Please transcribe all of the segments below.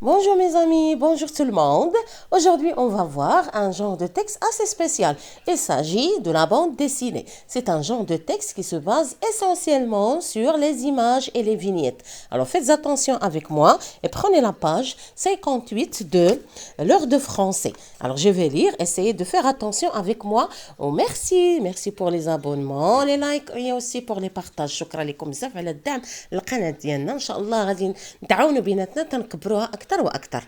Bonjour mes amis, bonjour tout le monde. Aujourd'hui, on va voir un genre de texte assez spécial. Il s'agit de la bande dessinée. C'est un genre de texte qui se base essentiellement sur les images et les vignettes. Alors faites attention avec moi et prenez la page 58 de l'heure de français. Alors je vais lire, essayez de faire attention avec moi. Oh, merci pour les abonnements, les likes et aussi pour les partages. شكرا لكم بزاف على الدعم للقناة ديالنا. إن شاء الله غادي نتعاونوا بيناتنا تنكبروها أكثر وأكثر.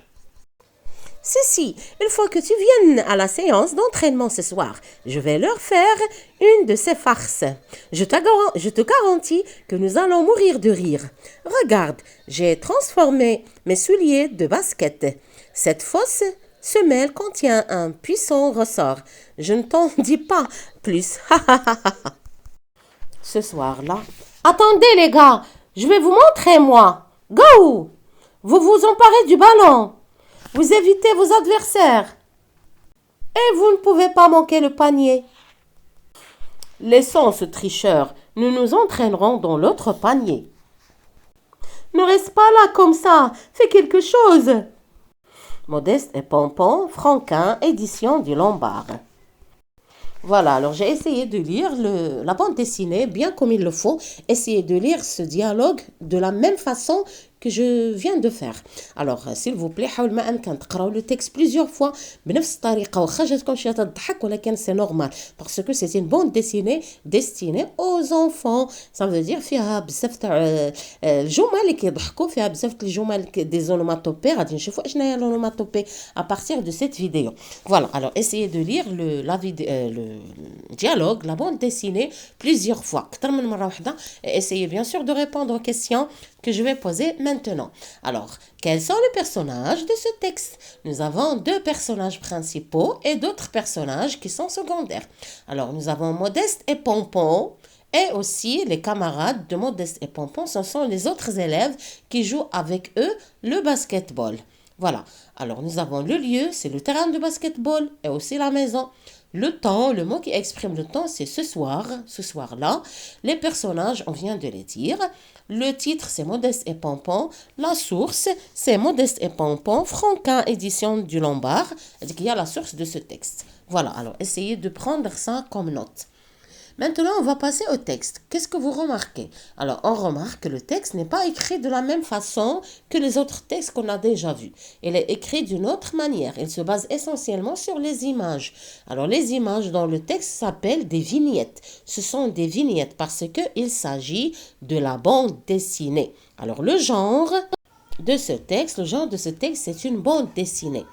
Si, il faut que tu viennes à la séance d'entraînement ce soir. Je vais leur faire une de ces farces. Je te garantis que nous allons mourir de rire. Regarde, j'ai transformé mes souliers de basket. Cette fausse semelle contient un puissant ressort. Je ne t'en dis pas plus. Ce soir-là. Attendez les gars, je vais vous montrer moi. Go! Vous vous emparez du ballon. Vous évitez vos adversaires. Et vous ne pouvez pas manquer le panier. Laissons ce tricheur. Nous nous entraînerons dans l'autre panier. Ne reste pas là comme ça. Fais quelque chose. Modeste et Pompon, Franquin, édition du Lombard. Voilà, alors j'ai essayé de lire la bande dessinée bien comme il le faut. Essayez de lire ce dialogue de la même façon que je viens de faire. Alors, s'il vous plaît, حاول ما أمكن تقراو le texte plusieurs fois بنفس الطريقة وخا جاتكم شي تضحك ولكن c'est normal parce que c'est une bande dessinée destinée aux enfants. Ça veut dire فيها بزاف تاع الجمل اللي كيضحكوا فيها بزاف الجمل des onomatopées غادي نشوفوا اشنا هي l'onomatopée à partir de cette vidéo. Voilà, alors essayez de lire le dialogue, la bande dessinée plusieurs fois. أكثر من مرة واحدة. Et essayez bien sûr de répondre aux questions que je vais poser maintenant. Alors, quels sont les personnages de ce texte? Nous avons deux personnages principaux et d'autres personnages qui sont secondaires. Alors, nous avons Modeste et Pompon et aussi les camarades de Modeste et Pompon. Ce sont les autres élèves qui jouent avec eux le basketball. Voilà. Alors, nous avons le lieu, c'est le terrain de basketball et aussi la maison. Le temps, le mot qui exprime le temps, c'est ce soir, ce soir-là. Les personnages, on vient de les dire. Le titre, c'est Modeste et Pompon. La source, c'est Modeste et Pompon. Franquin, édition du Lombard. Il y a la source de ce texte. Voilà, alors essayez de prendre ça comme note. Maintenant, on va passer au texte. Qu'est-ce que vous remarquez? Alors, on remarque que le texte n'est pas écrit de la même façon que les autres textes qu'on a déjà vus. Il est écrit d'une autre manière. Il se base essentiellement sur les images. Alors, les images dans le texte s'appellent des vignettes. Ce sont des vignettes parce qu'il s'agit de la bande dessinée. Alors, le genre de ce texte, c'est une bande dessinée.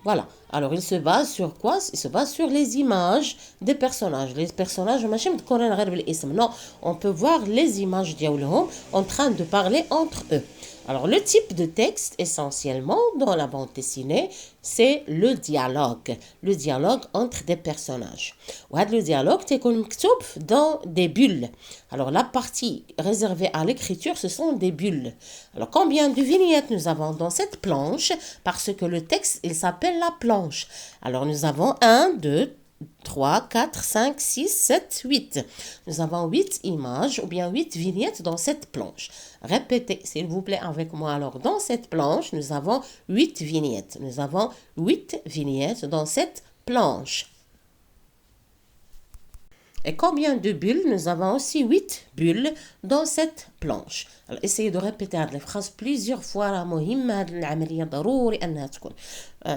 Voilà. Alors, il se base sur quoi? Il se base sur les images des personnages. Les personnages, non, on peut voir les images diaoulhom en train de parler entre eux. Alors, le type de texte, essentiellement, dans la bande dessinée, c'est le dialogue. Le dialogue entre des personnages. Le dialogue, c'est dans des bulles. Alors, la partie réservée à l'écriture, ce sont des bulles. Alors, combien de vignettes nous avons dans cette planche? Parce que le texte, il s'appelle la planche. Alors, nous avons 1, 2, 3, 4, 5, 6, 7, 8. Nous avons 8 images ou bien 8 vignettes dans cette planche. Répétez, s'il vous plaît, avec moi. Alors, dans cette planche, nous avons 8 vignettes. Nous avons 8 vignettes dans cette planche. Et combien de bulles? Nous avons aussi 8 bulles dans cette planche. Alors, essayez de répéter les phrases plusieurs fois.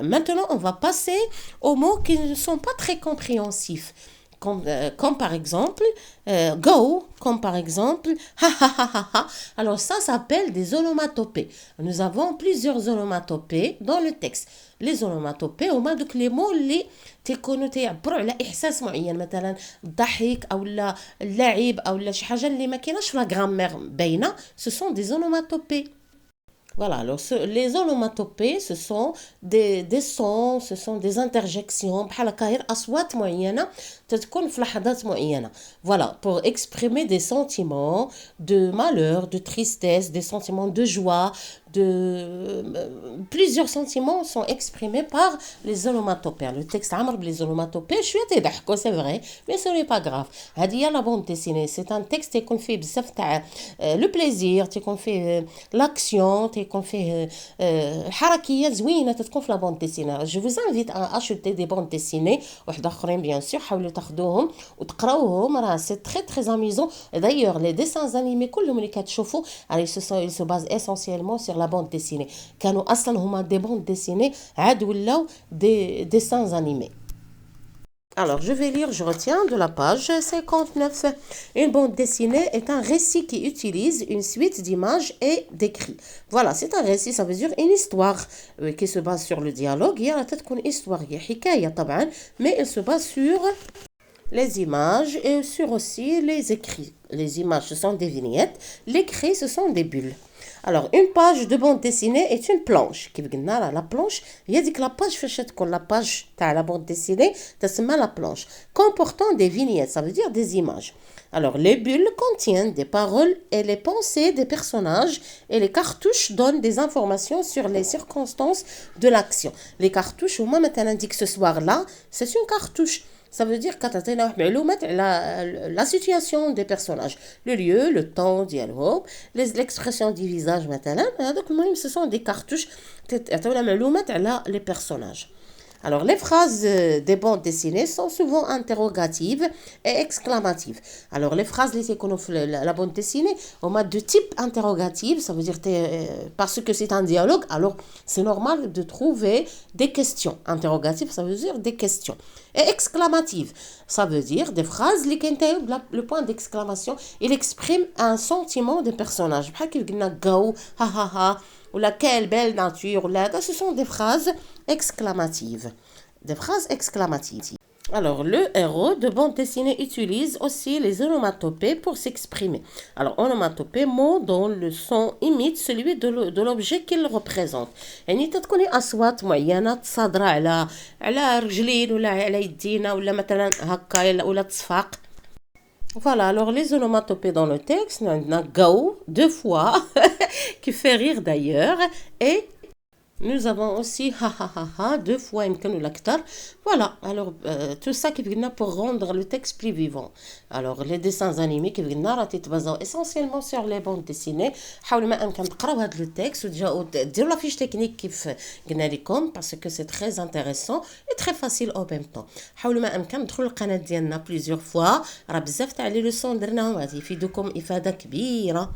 Maintenant, on va passer aux mots qui ne sont pas très compréhensifs. Comme par exemple go, comme par exemple ha ha ha ha ha. Alors ça s'appelle des onomatopées. Nous avons plusieurs onomatopées dans le texte. Les onomatopées هما دوك les mots اللي تيكونوا تيعبروا على احساس معين مثلا الضحك او لا اللعب او لا شي حاجه اللي ما كايناش في لا غرامير باينه. Ce sont des onomatopées. Voilà, alors les onomatopées, ce sont des sons, ce sont des interjections بحال هكا أصوات معينة تتكون في لحظات معينة. Voilà, pour exprimer des sentiments de malheur, de tristesse, des sentiments de joie, plusieurs sentiments sont exprimés par les onomatopées. Le texte عمر les onomatopées شويه تضحكوا c'est vrai mais ce n'est pas grave. هذه هي la bande dessinée, c'est un texte يكون فيه بزاف تاع le plaisir, تكون فيه l'action, تكون فيه الحركيه زوينه تكون في la bande dessinée. Je vous invite à acheter des bandes dessinées واحد اخرين bien sûr, حاولوا تاخذوهم وتقراوهم, راه c'est très très amusant. D'ailleurs les dessins animés كلهم اللي كتشوفوا ils se basent essentiellement sur la bande dessinée. كانوا اصلا هما des bandes dessinées عاد ولاو des dessins animés. Alors, je vais lire, je retiens de la page 59. Une bande dessinée est un récit qui utilise une suite d'images et d'écrits. Voilà, c'est un récit, ça veut dire une histoire qui se base sur le dialogue. Il y a la tête qu'une histoire, il y a حكاية طبعا, mais elle se base sur les images et sur aussi les écrits. Les images, ce sont des vignettes. L'écrit, ce sont des bulles. Alors, une page de bande dessinée est une planche. La planche, il y a dit que la page fait que la page de la bande dessinée, c'est la planche, comportant des vignettes, ça veut dire des images. Alors, les bulles contiennent des paroles et les pensées des personnages et les cartouches donnent des informations sur les circonstances de l'action. Les cartouches, au moins maintenant dit que ce soir-là, c'est une cartouche. Ça veut dire كتعطينا واحد المعلومات على la situation des personnages, le lieu, le temps ديالهم, l'expression du visage مثلا. هذوك المهم ce sont des cartouches تعطيونا معلومات على les personnages. Alors, les phrases des bandes dessinées sont souvent interrogatives et exclamatives. Alors, les phrases les la bande dessinée, on a de type interrogative, ça veut dire parce que c'est un dialogue, alors c'est normal de trouver des questions. Interrogatives, ça veut dire des questions. Et exclamatives, ça veut dire des phrases le point d'exclamation, il exprime un sentiment des personnages. Ou la quelle belle nature, ce sont des phrases exclamatives. Des phrases exclamatives. Alors, le héros de bande dessinée utilise aussi les onomatopées pour s'exprimer. Alors, onomatopée, mot dont le son imite celui de l'objet qu'il représente. يعني تتكوني أصوات معينة تصادرة على رجلين ولا على يدينا ولا مثلا هكا ولا تصفاق. Voilà, alors les onomatopées dans le texte, on a gao, 2 fois, qui fait rire d'ailleurs, et nous avons aussi ha ha ha ha, 2 fois يمكن ولا أكتر. Voilà, alors tout ça qui vient pour rendre le texte plus vivant. Alors les dessins animés qui viennent راه تتبازاو essentiellement sur les bandes dessinées. حاولوا ما أمكن تقراو هذا le texte وديروا la fiche technique كيف قلنا لكم parce que c'est très intéressant et très facile en même temps. حاولوا ما أمكن تدخلوا القناة ديالنا plusieurs fois, راه بزاف تاع لي لوسون درناهم غادي يفيدوكم إفادة كبيرة.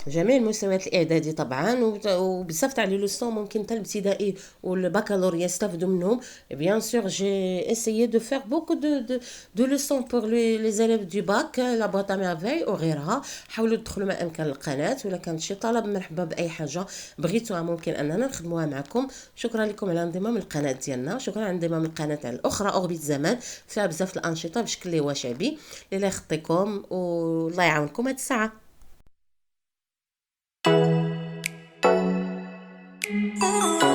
جميع المستويات الإعدادي طبعا وبزاف تاع لي لوسون ممكن حتى الابتدائي والباكالوريا يستافدوا منهم. Bien sûr, j'ai essayé de faire beaucoup de leçons pour les élèves du bac, la boîte à merveille وغيرها. حاولوا تدخلوا ما أمكن القناة ولا كانت شي طلب مرحبا بأي حاجة بغيتوها ممكن أننا نخدموها معكم. شكرا لكم على انضمام القناة ديالنا، شكرا على انضمام القناة الأخرى أوربيت زمان فيها بزاف الأنشطة بشكل اللي هو شعبي. الله يخطيكم والله يعاونكم هاد الساعة. Oh